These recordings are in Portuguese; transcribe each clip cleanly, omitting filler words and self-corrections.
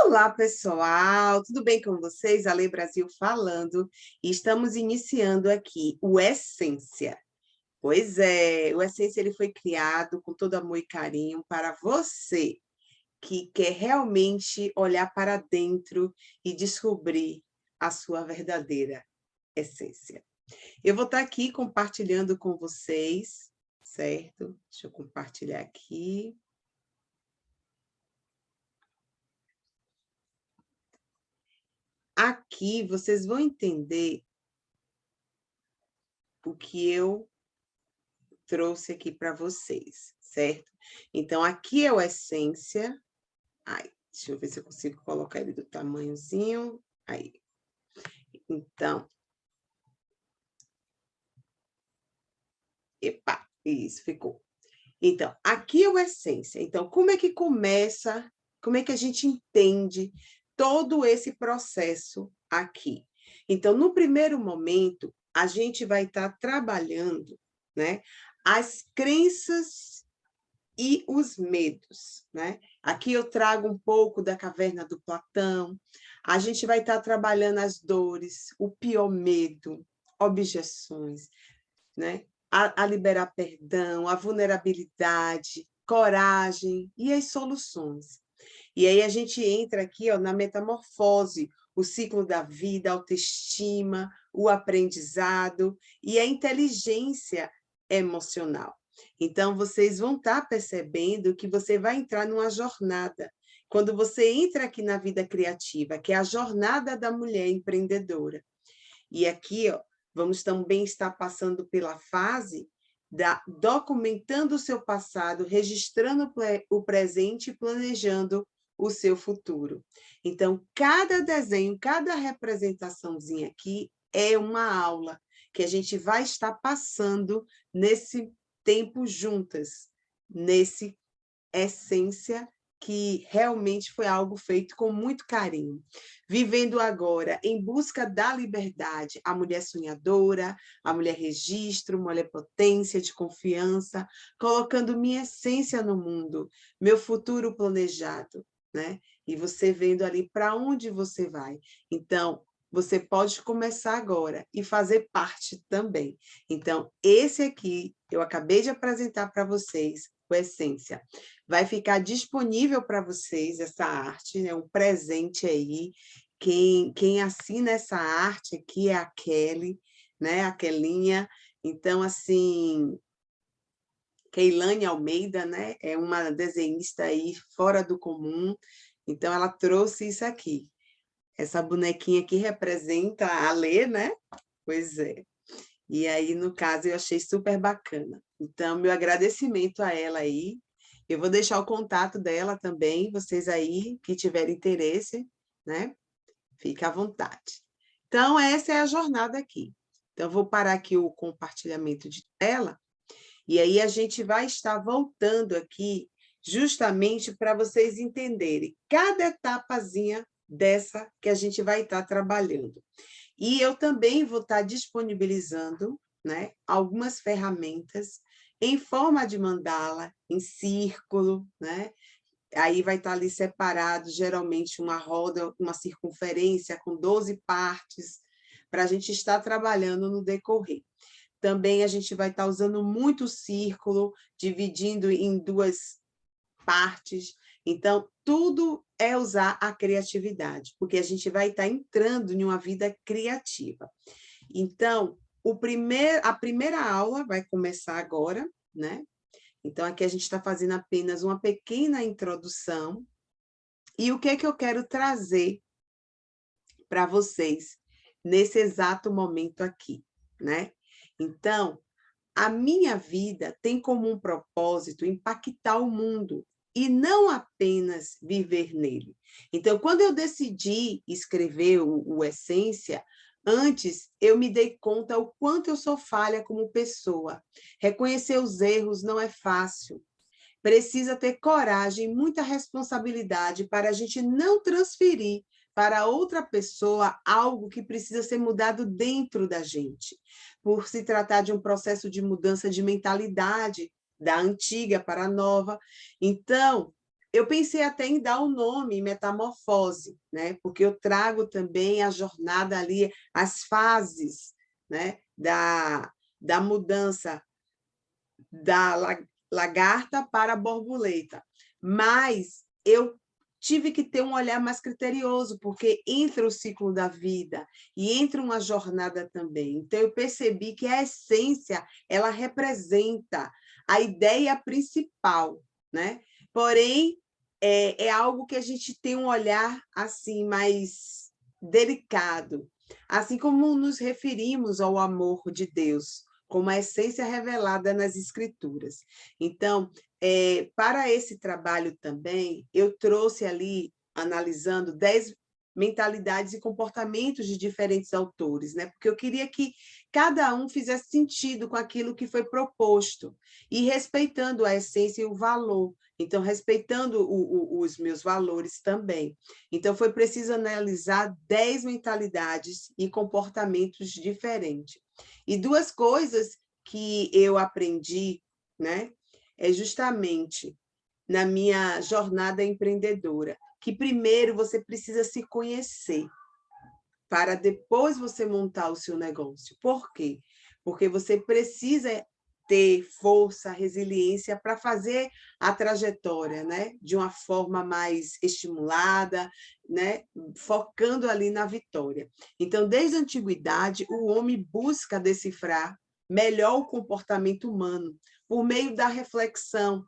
Olá, pessoal! Tudo bem com vocês? Ale Brasil falando. E estamos iniciando aqui o Essência. Pois é, o Essência ele foi criado com todo amor e carinho para você que quer realmente olhar para dentro e descobrir a sua verdadeira essência. Eu vou estar aqui compartilhando com vocês, certo? Deixa eu compartilhar aqui. Aqui vocês vão entender o que eu trouxe aqui para vocês, certo? Então, aqui é o Essência. Ai, deixa eu ver se eu consigo colocar ele do tamanhozinho. Aí. Então. Epa, isso, ficou. Então, aqui é o Essência. Então, como é que começa, como é que a gente entende todo esse processo aqui? Então, no primeiro momento, a gente vai estar trabalhando, né, as crenças e os medos, né? Aqui eu trago um pouco da caverna do Platão. A gente vai estar trabalhando as dores, o pior medo, objeções, né? A liberar perdão, a vulnerabilidade, coragem e as soluções. E aí a gente entra aqui, ó, na metamorfose, o ciclo da vida, a autoestima, o aprendizado e a inteligência emocional. Então, vocês vão estar percebendo que você vai entrar numa jornada. Quando você entra aqui na vida criativa, que é a jornada da mulher empreendedora. E aqui, ó, vamos também estar passando pela fase da documentando o seu passado, registrando o presente e planejando o seu futuro. Então, cada desenho, cada representaçãozinha aqui é uma aula que a gente vai estar passando nesse tempo juntas, nesse essência que realmente foi algo feito com muito carinho. Vivendo agora em busca da liberdade, a mulher sonhadora, a mulher registro, mulher potência de confiança, colocando minha essência no mundo, meu futuro planejado, né? E você vendo ali para onde você vai. Então, você pode começar agora e fazer parte também. Então, esse aqui, eu acabei de apresentar para vocês, o Essência. Vai ficar disponível para vocês essa arte, né? Um presente aí. Quem assina essa arte aqui é a Kelly, né? A Kelinha. Então, assim, Keilane Almeida, né? É uma desenhista aí fora do comum. Então, ela trouxe isso aqui. Essa bonequinha aqui representa a Lê, né? Pois é. E aí, no caso, eu achei super bacana. Então, meu agradecimento a ela aí. Eu vou deixar o contato dela também, vocês aí que tiverem interesse, né? Fica à vontade. Então, essa é a jornada aqui. Então, eu vou parar aqui o compartilhamento de tela, e aí a gente vai estar voltando aqui justamente para vocês entenderem cada etapazinha dessa que a gente vai estar trabalhando. E eu também vou estar disponibilizando, né, algumas ferramentas em forma de mandala, em círculo, né? Aí vai estar ali separado, geralmente, uma roda, uma circunferência com 12 partes, para a gente estar trabalhando no decorrer. Também a gente vai estar usando muito o círculo, dividindo em duas partes. Então, tudo é usar a criatividade, porque a gente vai estar entrando em uma vida criativa. Então, a primeira aula vai começar agora, né? Então, aqui a gente está fazendo apenas uma pequena introdução. E o que é que eu quero trazer para vocês nesse exato momento aqui, né? Então, a minha vida tem como um propósito impactar o mundo e não apenas viver nele. Então, quando eu decidi escrever o Essência, antes eu me dei conta o quanto eu sou falha como pessoa. Reconhecer os erros não é fácil. Precisa ter coragem, muita responsabilidade para a gente não transferir para outra pessoa algo que precisa ser mudado dentro da gente, por se tratar de um processo de mudança de mentalidade da antiga para a nova. Então, eu pensei até em dar o nome metamorfose, né? Porque eu trago também a jornada ali, as fases, né? Da mudança da lagarta para a borboleta. Mas eu tive que ter um olhar mais criterioso, porque entra o ciclo da vida e entra uma jornada também. Então, eu percebi que a essência, ela representa a ideia principal, né? Porém, é algo que a gente tem um olhar assim mais delicado, assim como nos referimos ao amor de Deus, como a essência revelada nas Escrituras. Então, para esse trabalho também, eu trouxe ali, analisando 10 mentalidades e comportamentos de diferentes autores, né? Porque eu queria que cada um fizesse sentido com aquilo que foi proposto, e respeitando a essência e o valor. Então, respeitando os meus valores também. Então, foi preciso analisar 10 mentalidades e comportamentos diferentes. E duas coisas que eu aprendi, né, é justamente na minha jornada empreendedora, que primeiro você precisa se conhecer, para depois você montar o seu negócio. Por quê? Porque você precisa ter força, resiliência para fazer a trajetória, né? De uma forma mais estimulada, né? Focando ali na vitória. Então, desde a antiguidade, o homem busca decifrar melhor o comportamento humano por meio da reflexão,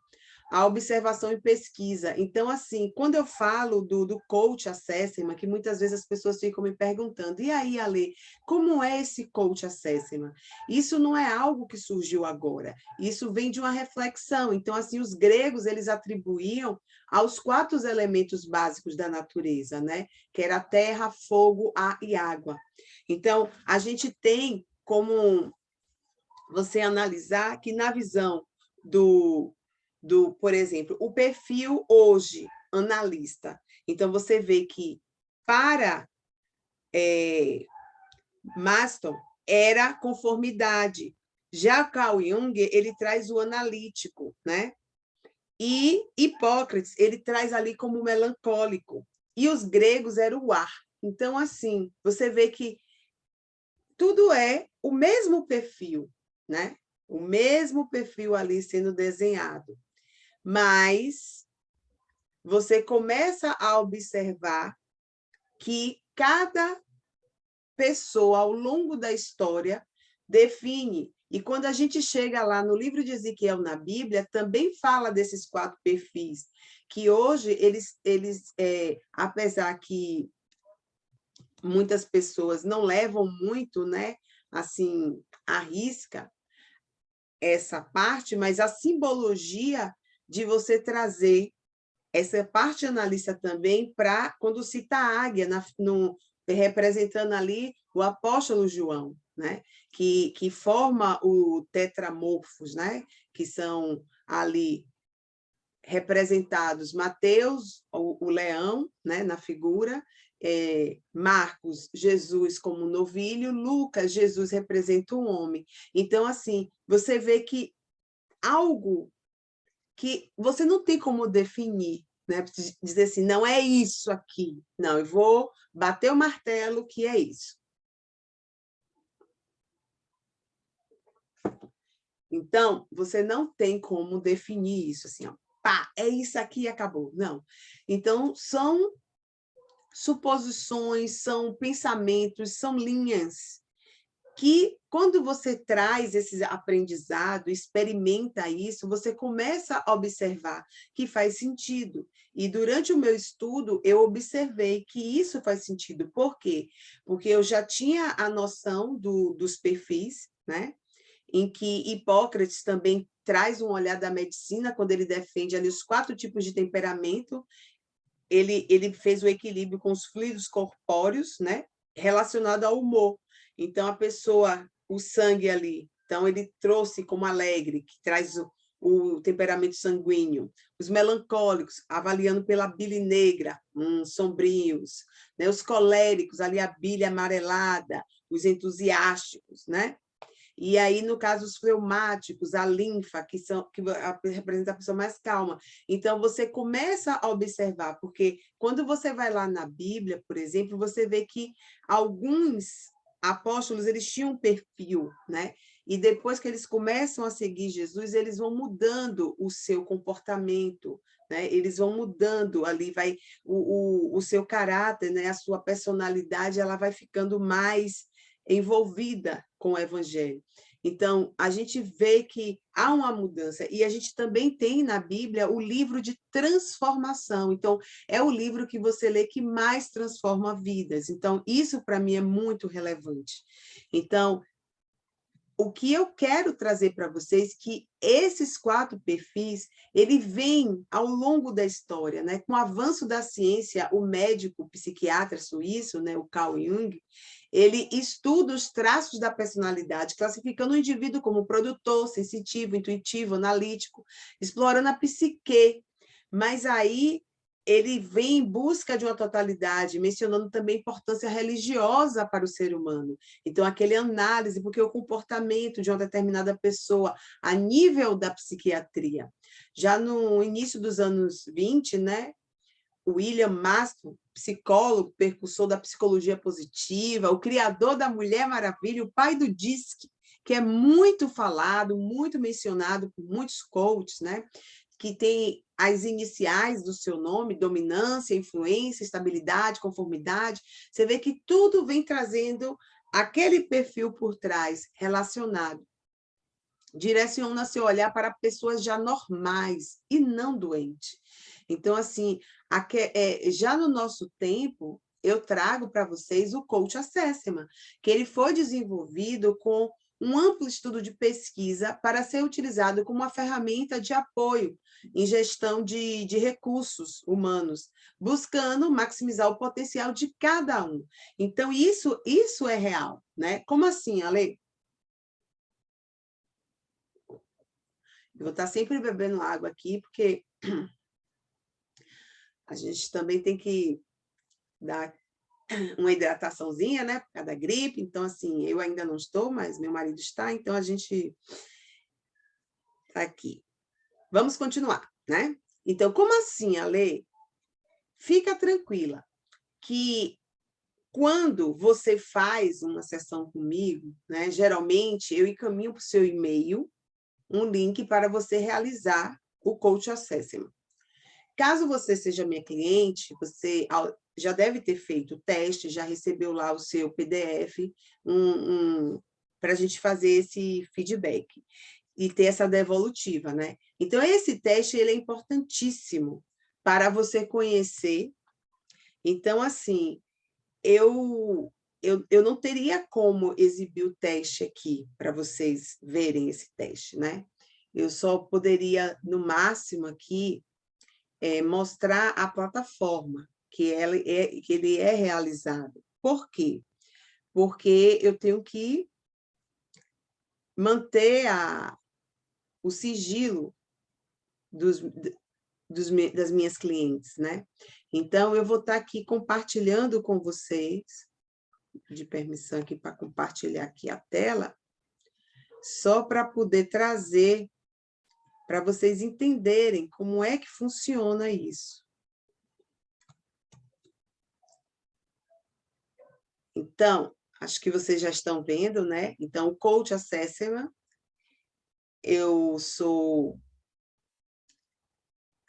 a observação e pesquisa. Então, assim, quando eu falo do coach assessment, que muitas vezes as pessoas ficam me perguntando, e aí, Ale, como é esse coach assessment? Isso não é algo que surgiu agora, isso vem de uma reflexão. Então, assim, os gregos, eles atribuíam aos 4 elementos básicos da natureza, né? Que era terra, fogo, ar e água. Então, a gente tem como você analisar que na visão por exemplo, o perfil hoje, analista. Então, você vê que para Maston era conformidade. Já Carl Jung, ele traz o analítico, né? E Hipócrates, ele traz ali como melancólico. E os gregos eram o ar. Então, assim, você vê que tudo é o mesmo perfil, né? O mesmo perfil ali sendo desenhado. Mas você começa a observar que cada pessoa, ao longo da história, define. E quando a gente chega lá no livro de Ezequiel, na Bíblia, também fala desses 4 perfis, que hoje, apesar que muitas pessoas não levam muito, né, assim, à risca essa parte, mas a simbologia de você trazer essa parte analista também para quando cita a águia, representando ali o apóstolo João, né? que forma o tetramorfos, né? Que são ali representados Mateus, o leão, né? Na figura, Marcos, Jesus como novilho, Lucas, Jesus representa o homem. Então, assim, você vê que algo que você não tem como definir, né? Dizer assim, não é isso aqui. Não, eu vou bater o martelo que é isso. Então, você não tem como definir isso assim, ó, pá, é isso aqui e acabou. Não. Então, são suposições, são pensamentos, são linhas que, quando você traz esse aprendizado, experimenta isso, você começa a observar que faz sentido. E, durante o meu estudo, eu observei que isso faz sentido. Por quê? Porque eu já tinha a noção dos perfis, né? Em que Hipócrates também traz um olhar da medicina, quando ele defende ali os 4 tipos de temperamento. Ele fez o equilíbrio com os fluidos corpóreos, né? Relacionado ao humor. Então, a pessoa, o sangue ali, então ele trouxe como alegre, que traz o temperamento sanguíneo. Os melancólicos, avaliando pela bile negra, sombrios. Né? Os coléricos, ali a bile amarelada. Os entusiásticos, né? E aí, no caso, os fleumáticos, a linfa, que representa a pessoa mais calma. Então, você começa a observar, porque quando você vai lá na Bíblia, por exemplo, você vê que alguns apóstolos, eles tinham um perfil, né? E depois que eles começam a seguir Jesus, eles vão mudando o seu comportamento, né? Eles vão mudando ali, vai o seu caráter, né? A sua personalidade, ela vai ficando mais envolvida com o evangelho. Então, a gente vê que há uma mudança, e a gente também tem na Bíblia o livro de transformação. Então, é o livro que você lê que mais transforma vidas. Então, isso para mim é muito relevante. Então, o que eu quero trazer para vocês é que esses 4 perfis, ele vem ao longo da história, né? Com o avanço da ciência, o médico, o psiquiatra suíço, né, o Carl Jung, ele estuda os traços da personalidade, classificando o indivíduo como produtor, sensitivo, intuitivo, analítico, explorando a psique. Mas aí ele vem em busca de uma totalidade, mencionando também a importância religiosa para o ser humano. Então, aquele análise, porque o comportamento de uma determinada pessoa a nível da psiquiatria. Já no início dos anos 20, né, William Marston, psicólogo, percussor da psicologia positiva, o criador da Mulher Maravilha, o pai do DISC, que é muito falado, muito mencionado por muitos coaches, né? Que tem as iniciais do seu nome, dominância, influência, estabilidade, conformidade. Você vê que tudo vem trazendo aquele perfil por trás, relacionado. Direciona seu olhar para pessoas já normais e não doentes. Então, assim, já no nosso tempo, eu trago para vocês o Coach Assessment, que ele foi desenvolvido com um amplo estudo de pesquisa para ser utilizado como uma ferramenta de apoio em gestão de recursos humanos, buscando maximizar o potencial de cada um. Então, isso é real, né? Como assim, Ale? Eu vou estar sempre bebendo água aqui, porque a gente também tem que dar uma hidrataçãozinha, né? Por causa da gripe. Então, assim, eu ainda não estou, mas meu marido está, então a gente está aqui. Vamos continuar, né? Então, como assim, Ale? Fica tranquila, que quando você faz uma sessão comigo, né? Geralmente, eu encaminho para o seu e-mail um link para você realizar o Coach Assessment. Caso você seja minha cliente, você já deve ter feito o teste, já recebeu lá o seu PDF para a gente fazer esse feedback e ter essa devolutiva, né? Então, esse teste ele é importantíssimo para você conhecer. Então, assim, eu não teria como exibir o teste aqui para vocês verem esse teste, né? Eu só poderia, no máximo aqui, mostrar a plataforma que ele é realizado. Por quê? Porque eu tenho que manter o sigilo das minhas clientes, né? Então, eu vou estar aqui compartilhando com vocês, de permissão aqui para compartilhar aqui a tela, só para poder trazer, para vocês entenderem como é que funciona isso. Então, acho que vocês já estão vendo, né? Então, o Coach Assessment, eu sou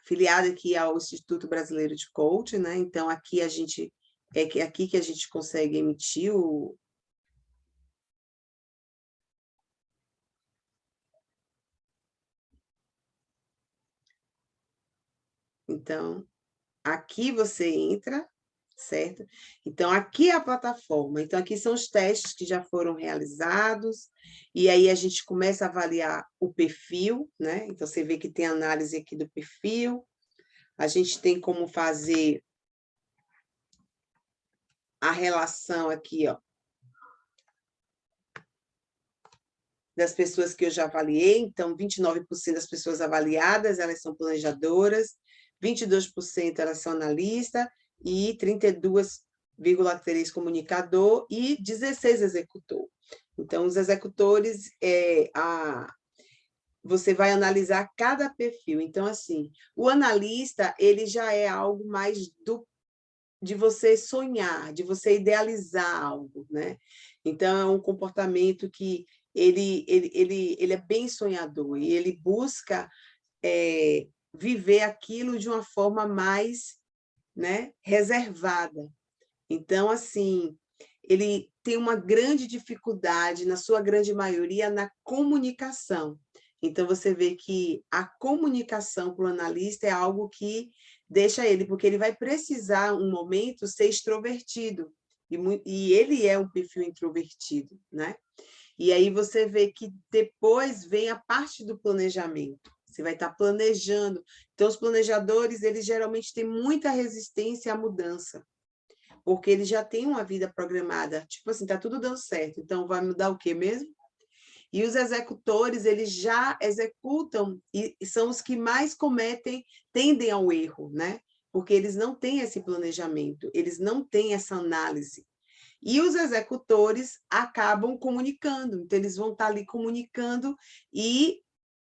filiada aqui ao Instituto Brasileiro de Coach, né? Então, aqui aqui que a gente consegue emitir o... Então, aqui você entra, certo? Então, aqui é a plataforma. Então, aqui são os testes que já foram realizados, e aí a gente começa a avaliar o perfil, né? Então, você vê que tem análise aqui do perfil, a gente tem como fazer a relação aqui, ó, das pessoas que eu já avaliei. Então, 29% das pessoas avaliadas, elas são planejadoras, 22% elas são analistas, e 32,3% comunicador e 16% executor. Então, os executores, você vai analisar cada perfil. Então, assim, o analista, ele já é algo mais de você sonhar, de você idealizar algo, né? Então, é um comportamento que ele é bem sonhador e ele busca viver aquilo de uma forma mais, né, reservada. Então, assim, ele tem uma grande dificuldade, na sua grande maioria, na comunicação. Então, você vê que a comunicação para o analista é algo que deixa ele, porque ele vai precisar, um momento, ser extrovertido. E ele é um perfil introvertido, né? E aí você vê que depois vem a parte do planejamento. Você vai estar planejando. Então, os planejadores, eles geralmente têm muita resistência à mudança, porque eles já têm uma vida programada. Tipo assim, está tudo dando certo, então vai mudar o quê mesmo? E os executores, eles já executam e são os que mais tendem ao erro, né? Porque eles não têm esse planejamento, eles não têm essa análise. E os executores acabam comunicando, então eles vão estar ali comunicando e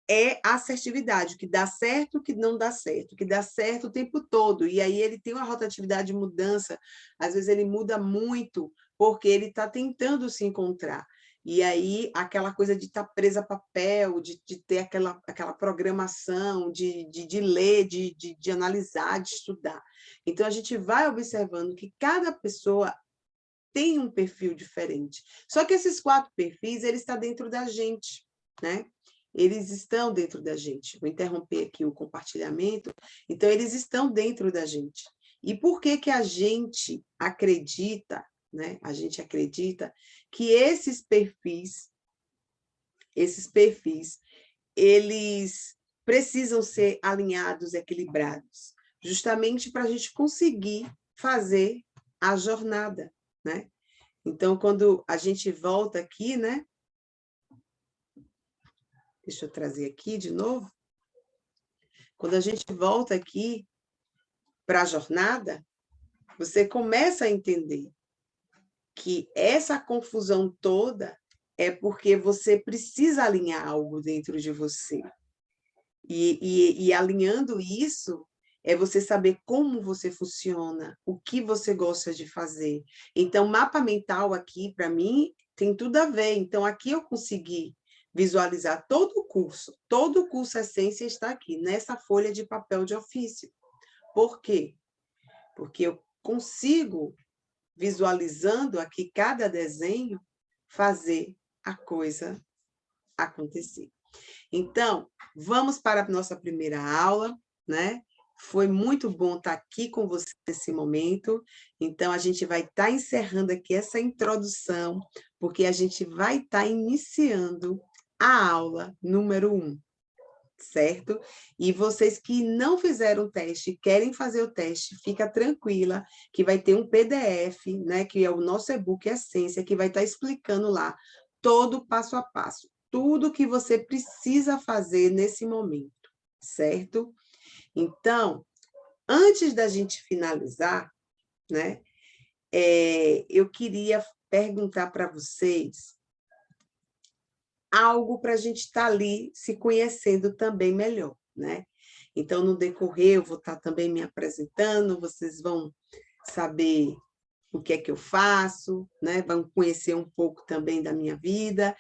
é a assertividade, o que dá certo, o que não dá certo, o que dá certo o tempo todo. E aí ele tem uma rotatividade de mudança, às vezes ele muda muito, porque ele está tentando se encontrar. E aí, aquela coisa de estar presa a papel, de ter aquela programação, de ler, de analisar, de estudar. Então, a gente vai observando que cada pessoa tem um perfil diferente. Só que esses 4 perfis, eles estão dentro da gente, né? Eles estão dentro da gente. Vou interromper aqui o compartilhamento. Então, eles estão dentro da gente. E por que que a gente acredita, né? A gente acredita que esses perfis, eles precisam ser alinhados, equilibrados, justamente para a gente conseguir fazer a jornada, né? Então, quando a gente volta aqui, né? Deixa eu trazer aqui de novo. Quando a gente volta aqui para a jornada, você começa a entender que essa confusão toda é porque você precisa alinhar algo dentro de você. E alinhando isso, é você saber como você funciona, o que você gosta de fazer. Então, mapa mental aqui, para mim, tem tudo a ver. Então, aqui eu consegui visualizar todo o curso Essência está aqui, nessa folha de papel de ofício. Por quê? Porque eu consigo, visualizando aqui cada desenho, fazer a coisa acontecer. Então, vamos para a nossa primeira aula, né? Foi muito bom estar aqui com você nesse momento. Então, a gente vai estar encerrando aqui essa introdução, porque a gente vai estar iniciando a aula número 1, certo? E vocês que não fizeram o teste, querem fazer o teste, fica tranquila, que vai ter um PDF, né? Que é o nosso e-book Essência, que vai estar explicando lá todo o passo a passo, tudo que você precisa fazer nesse momento, certo? Então, antes da gente finalizar, né, eu queria perguntar para vocês algo para a gente estar ali se conhecendo também melhor, né? Então, no decorrer, eu vou estar também me apresentando, vocês vão saber o que é que eu faço, né? Vão conhecer um pouco também da minha vida,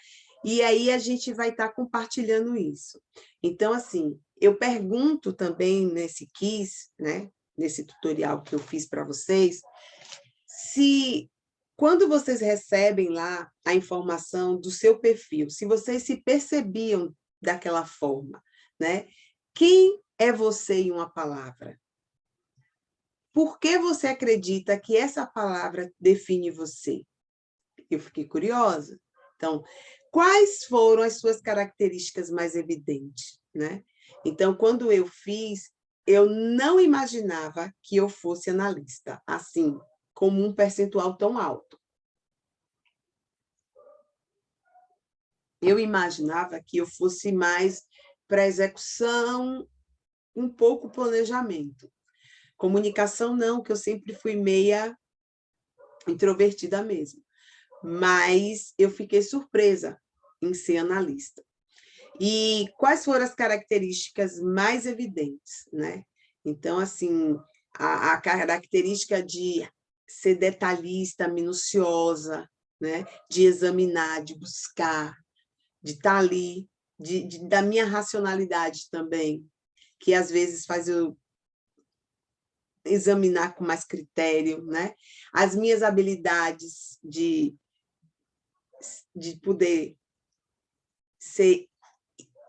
e aí a gente vai estar compartilhando isso. Então, assim, eu pergunto também nesse quiz, né? Nesse tutorial que eu fiz para vocês, se quando vocês recebem lá a informação do seu perfil, se vocês se percebiam daquela forma, né? Quem é você em uma palavra? Por que você acredita que essa palavra define você? Eu fiquei curiosa. Então, quais foram as suas características mais evidentes, né? Então, quando eu fiz, eu não imaginava que eu fosse analista, assim, como um percentual tão alto. Eu imaginava que eu fosse mais para execução, um pouco planejamento. Comunicação não, que eu sempre fui meia introvertida mesmo. mas eu fiquei surpresa em ser analista. E quais foram as características mais evidentes, né? Então, assim, a característica de ser detalhista, minuciosa, né? De examinar, de buscar, de estar ali, da minha racionalidade também, que às vezes faz eu examinar com mais critério, né? As minhas habilidades de poder ser,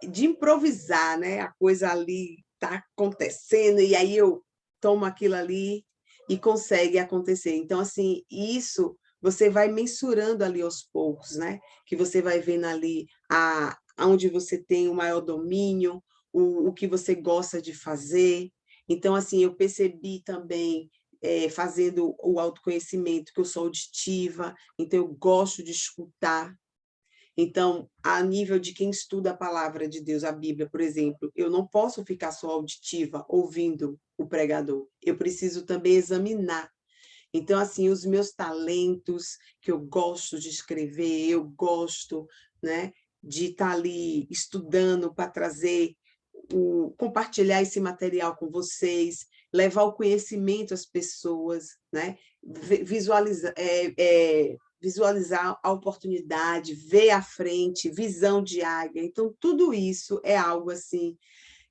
de improvisar, né? A coisa ali está acontecendo e aí eu tomo aquilo ali e consegue acontecer. Então, assim, isso você vai mensurando ali aos poucos, né? Que você vai vendo ali onde você tem o maior domínio, o que você gosta de fazer. Então, assim, eu percebi também, fazendo o autoconhecimento, que eu sou auditiva, então eu gosto de escutar. Então, a nível de quem estuda a palavra de Deus, a Bíblia, por exemplo, eu não posso ficar só auditiva, ouvindo o pregador. Eu preciso também examinar. Então, assim, os meus talentos, que eu gosto de escrever, eu gosto, né, de estar ali estudando para trazer, compartilhar esse material com vocês, levar o conhecimento às pessoas, né, visualizar a oportunidade, ver à frente, visão de águia. Então, tudo isso é algo assim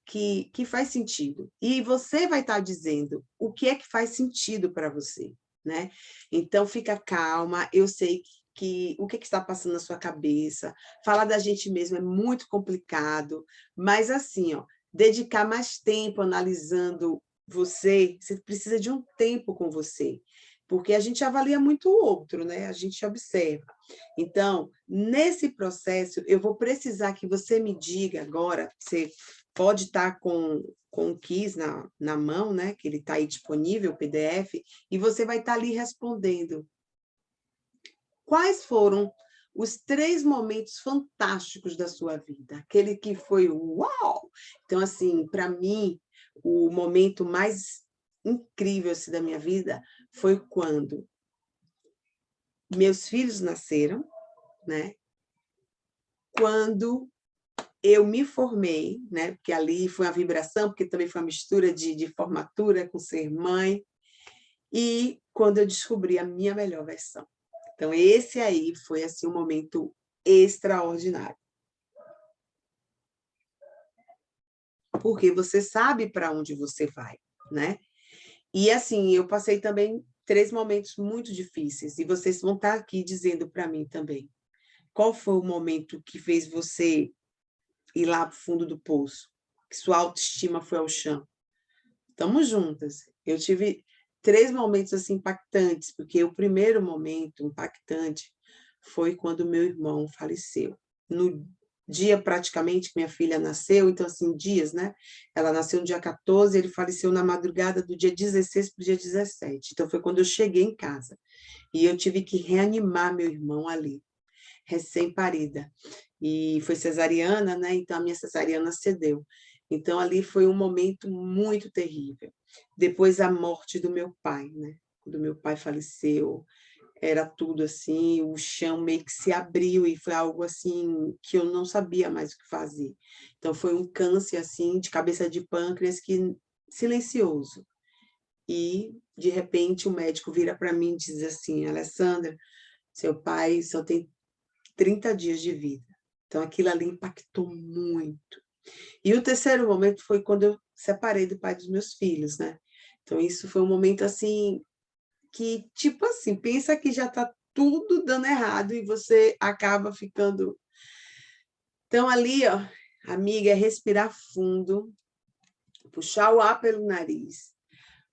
que faz sentido. E você vai estar dizendo o que é que faz sentido para você, né? Então, fica calma, eu sei que o que está passando na sua cabeça, falar da gente mesmo é muito complicado, mas assim, ó, dedicar mais tempo analisando você precisa de um tempo com você, porque a gente avalia muito o outro, né? A gente observa. Então, nesse processo, eu vou precisar que você me diga agora, você pode estar com o quiz na mão, né? Que ele está aí disponível, o PDF, e você vai estar ali respondendo. Quais foram os 3 momentos fantásticos da sua vida? Aquele que foi uau! Então, assim, para mim, o momento mais incrível assim, da minha vida foi quando meus filhos nasceram, né? Quando eu me formei, né? Porque ali foi uma vibração, porque também foi uma mistura de formatura com ser mãe, e quando eu descobri a minha melhor versão. Então, esse aí foi assim, um momento extraordinário. Porque você sabe para onde você vai, né? E assim, eu passei também 3 momentos muito difíceis, e vocês vão estar aqui dizendo para mim também. Qual foi o momento que fez você ir lá para o fundo do poço? Que sua autoestima foi ao chão? Estamos juntas. Eu tive 3 momentos assim impactantes, porque o primeiro momento impactante foi quando meu irmão faleceu. No dia praticamente que minha filha nasceu, então assim, dias, né? Ela nasceu no dia 14, ele faleceu na madrugada do dia 16 para o dia 17. Então foi quando eu cheguei em casa. E eu tive que reanimar meu irmão ali, recém-parida. E foi cesariana, né? Então a minha cesariana cedeu. Então ali foi um momento muito terrível. Depois a morte do meu pai, né? Quando meu pai faleceu, era tudo assim, o chão meio que se abriu e foi algo assim que eu não sabia mais o que fazer. Então foi um câncer assim de cabeça de pâncreas que silencioso. E de repente o médico vira para mim e diz assim: Alessandra, seu pai só tem 30 dias de vida. Então aquilo ali impactou muito. E o terceiro momento foi quando eu separei do pai dos meus filhos, né? Então isso foi um momento assim que, tipo assim, pensa que já está tudo dando errado e você acaba ficando. Então, ali, ó, amiga, é respirar fundo, puxar o ar pelo nariz,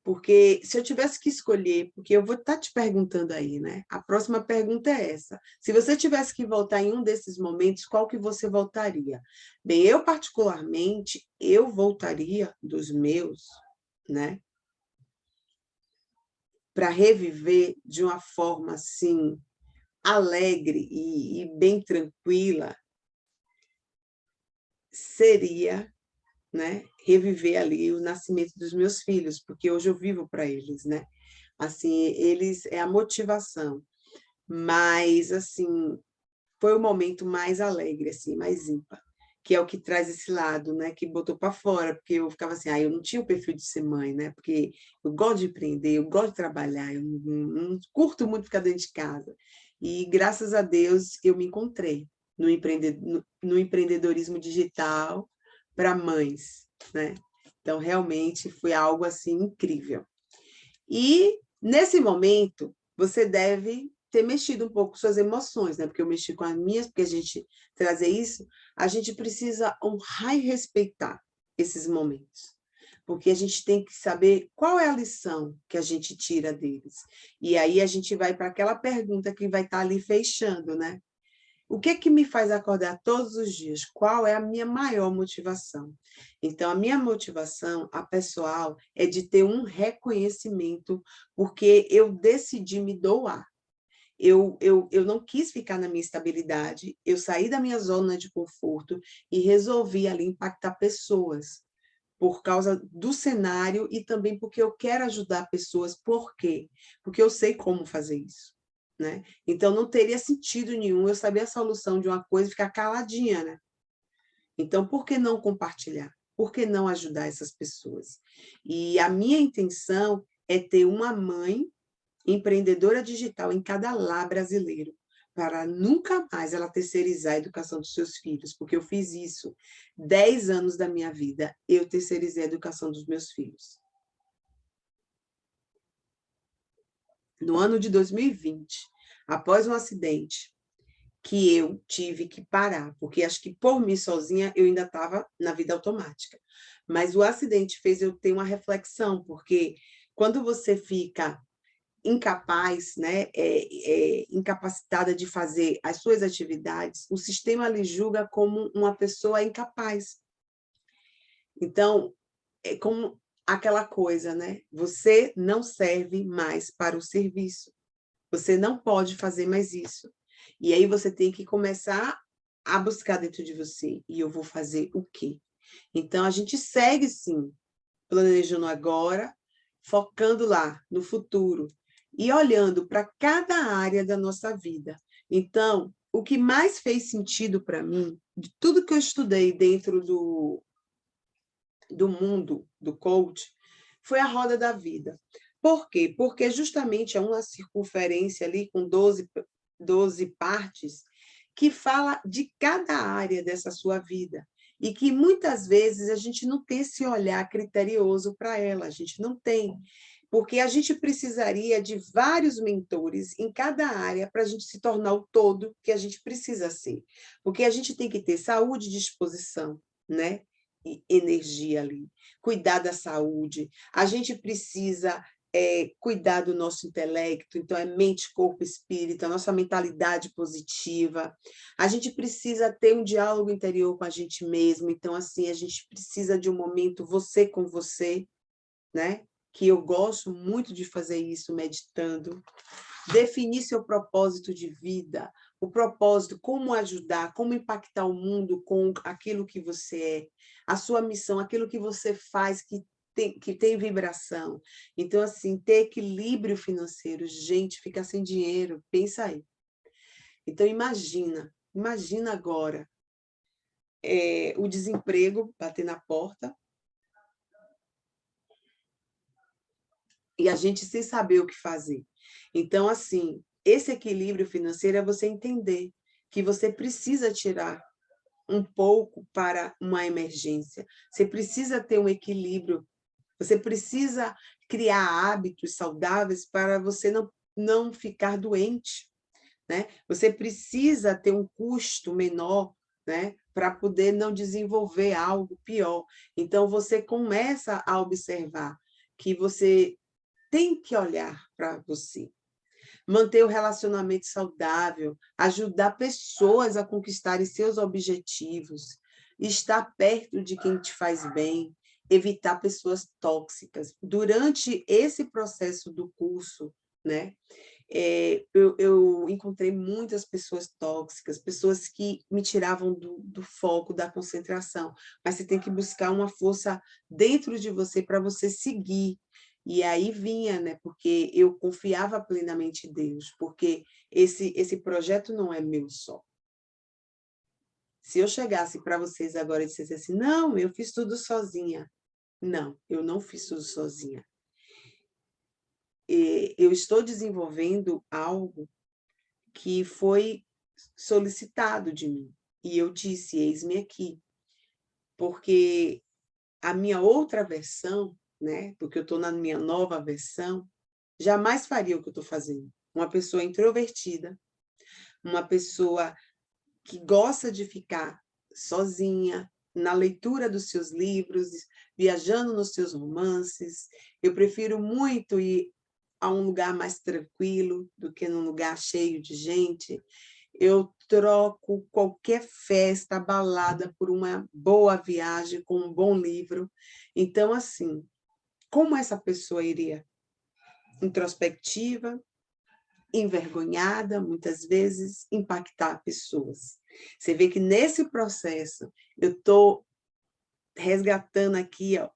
porque se eu tivesse que escolher, porque eu vou estar te perguntando aí, né? A próxima pergunta é essa. Se você tivesse que voltar em um desses momentos, qual que você voltaria? Bem, eu particularmente, eu voltaria dos meus, né? Para reviver de uma forma assim alegre e bem tranquila, seria, né, reviver ali o nascimento dos meus filhos, porque hoje eu vivo para eles, né? Assim, eles é a motivação. Mas, assim, foi o momento mais alegre, assim, mais ímpar, que é o que traz esse lado, né, que botou para fora, porque eu ficava assim, eu não tinha o perfil de ser mãe, né, porque eu gosto de empreender, eu gosto de trabalhar, eu não curto muito ficar dentro de casa. E, graças a Deus, eu me encontrei no empreendedorismo digital para mães, né. Então, realmente, foi algo, assim, incrível. E, nesse momento, você deve ter mexido um pouco com suas emoções, né, porque eu mexi com as minhas, porque a gente trazer isso, a gente precisa honrar e respeitar esses momentos, porque a gente tem que saber qual é a lição que a gente tira deles. E aí a gente vai para aquela pergunta que vai estar ali fechando, né. O que é que me faz acordar todos os dias? Qual é a minha maior motivação? Então, a minha motivação, a pessoal, é de ter um reconhecimento, porque eu decidi me doar. Eu não quis ficar na minha estabilidade, eu saí da minha zona de conforto e resolvi ali impactar pessoas, por causa do cenário e também porque eu quero ajudar pessoas. Por quê? Porque eu sei como fazer isso, né. Então não teria sentido nenhum eu saber a solução de uma coisa e ficar caladinha, né. Então por que não compartilhar? Por que não ajudar essas pessoas? E a minha intenção é ter uma mãe empreendedora digital em cada lar brasileiro, para nunca mais ela terceirizar a educação dos seus filhos, porque eu fiz isso 10 anos da minha vida, eu terceirizei a educação dos meus filhos. No ano de 2020, após um acidente, que eu tive que parar, porque acho que por mim sozinha eu ainda estava na vida automática. Mas o acidente fez eu ter uma reflexão, porque quando você fica incapaz, né, incapacitada de fazer as suas atividades, o sistema lhe julga como uma pessoa incapaz. Então, é como aquela coisa, né, você não serve mais para o serviço, você não pode fazer mais isso. E aí você tem que começar a buscar dentro de você, e eu vou fazer o quê? Então a gente segue sim, planejando agora, focando lá no futuro e olhando para cada área da nossa vida. Então, o que mais fez sentido para mim, de tudo que eu estudei dentro do mundo do coach, foi a roda da vida. Por quê? Porque justamente é uma circunferência ali com 12 partes que fala de cada área dessa sua vida. E que muitas vezes a gente não tem esse olhar criterioso para ela, a gente não tem. Porque a gente precisaria de vários mentores em cada área para a gente se tornar o todo que a gente precisa ser. Porque a gente tem que ter saúde e disposição, né? E energia ali, cuidar da saúde. A gente precisa cuidar do nosso intelecto, então é mente, corpo, espírito, a nossa mentalidade positiva. A gente precisa ter um diálogo interior com a gente mesmo, então, assim, a gente precisa de um momento você com você, né? Que eu gosto muito de fazer isso meditando. Definir seu propósito de vida, o propósito, como ajudar, como impactar o mundo com aquilo que você é, a sua missão, aquilo que você faz que tem vibração. Então, assim, ter equilíbrio financeiro, gente, ficar sem dinheiro, pensa aí. Então, imagina agora o desemprego bater na porta e a gente sem saber o que fazer. Então, assim, esse equilíbrio financeiro é você entender que você precisa tirar um pouco para uma emergência. Você precisa ter um equilíbrio, você precisa criar hábitos saudáveis para você não ficar doente, né? Você precisa ter um custo menor, né, para poder não desenvolver algo pior. Então você começa a observar que você tem que olhar para você, manter o relacionamento saudável, ajudar pessoas a conquistarem seus objetivos, estar perto de quem te faz bem, evitar pessoas tóxicas. Durante esse processo do curso, né, eu encontrei muitas pessoas tóxicas, pessoas que me tiravam do foco, da concentração, mas você tem que buscar uma força dentro de você para você seguir. E aí vinha, né? Porque eu confiava plenamente em Deus, porque esse projeto não é meu só. Se eu chegasse para vocês agora e dissesse assim, não, eu fiz tudo sozinha. Não, eu não fiz tudo sozinha. Eu estou desenvolvendo algo que foi solicitado de mim. E eu disse, eis-me aqui. Porque a minha outra versão, né, porque eu estou na minha nova versão, jamais faria o que eu estou fazendo. Uma pessoa introvertida, uma pessoa que gosta de ficar sozinha, na leitura dos seus livros, viajando nos seus romances. Eu prefiro muito ir a um lugar mais tranquilo do que num lugar cheio de gente. Eu troco qualquer festa, balada, por uma boa viagem com um bom livro. Então, assim, como essa pessoa iria? Introspectiva, envergonhada, muitas vezes, impactar pessoas. Você vê que nesse processo eu estou resgatando aqui, ó,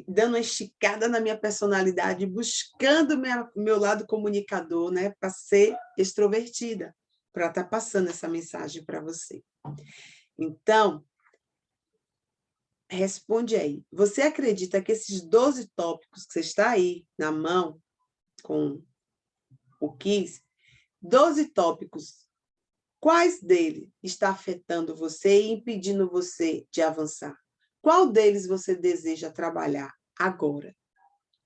dando uma esticada na minha personalidade, buscando meu lado comunicador, né, para ser extrovertida, para estar passando essa mensagem para você. Então, responde aí. Você acredita que esses 12 tópicos que você está aí na mão, com o quiz, 12 tópicos, quais deles está afetando você e impedindo você de avançar? Qual deles você deseja trabalhar agora?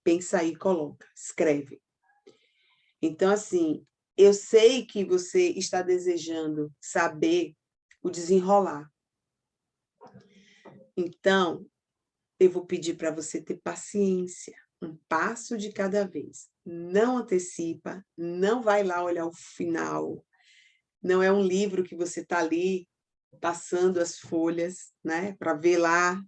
Pensa aí, coloca, escreve. Então, assim, eu sei que você está desejando saber o desenrolar. Então, eu vou pedir para você ter paciência, um passo de cada vez. Não antecipa, não vai lá olhar o final. Não é um livro que você está ali passando as folhas, né, para ver lá.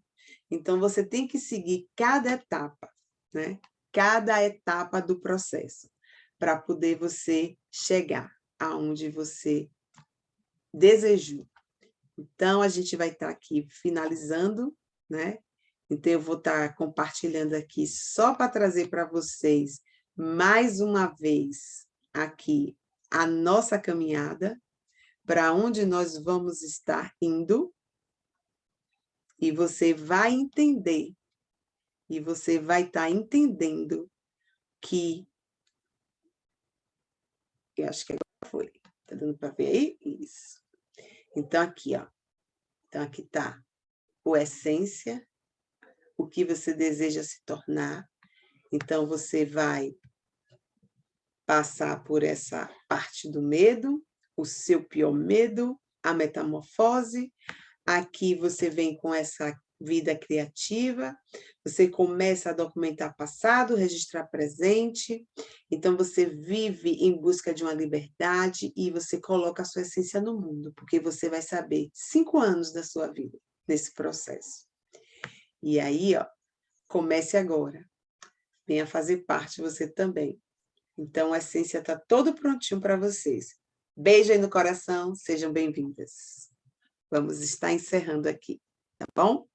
Então, você tem que seguir cada etapa, né? Cada etapa do processo, para poder você chegar aonde você desejou. Então, a gente vai estar aqui finalizando, né? Então, eu vou estar compartilhando aqui só para trazer para vocês, mais uma vez, aqui, a nossa caminhada, para onde nós vamos estar indo, e você vai entender, e você vai estar entendendo que... Eu acho que agora foi. Está dando para ver aí? Isso. Então, aqui, ó. Então, aqui está o essência, o que você deseja se tornar. Então, você vai passar por essa parte do medo, o seu pior medo, a metamorfose. Aqui você vem com essa vida criativa, você começa a documentar passado, registrar presente, então você vive em busca de uma liberdade e você coloca a sua essência no mundo, porque você vai saber 5 anos da sua vida nesse processo. E aí, ó, comece agora, venha fazer parte você também. Então, a essência está todo prontinho para vocês. Beijo aí no coração, sejam bem-vindas. Vamos estar encerrando aqui, tá bom?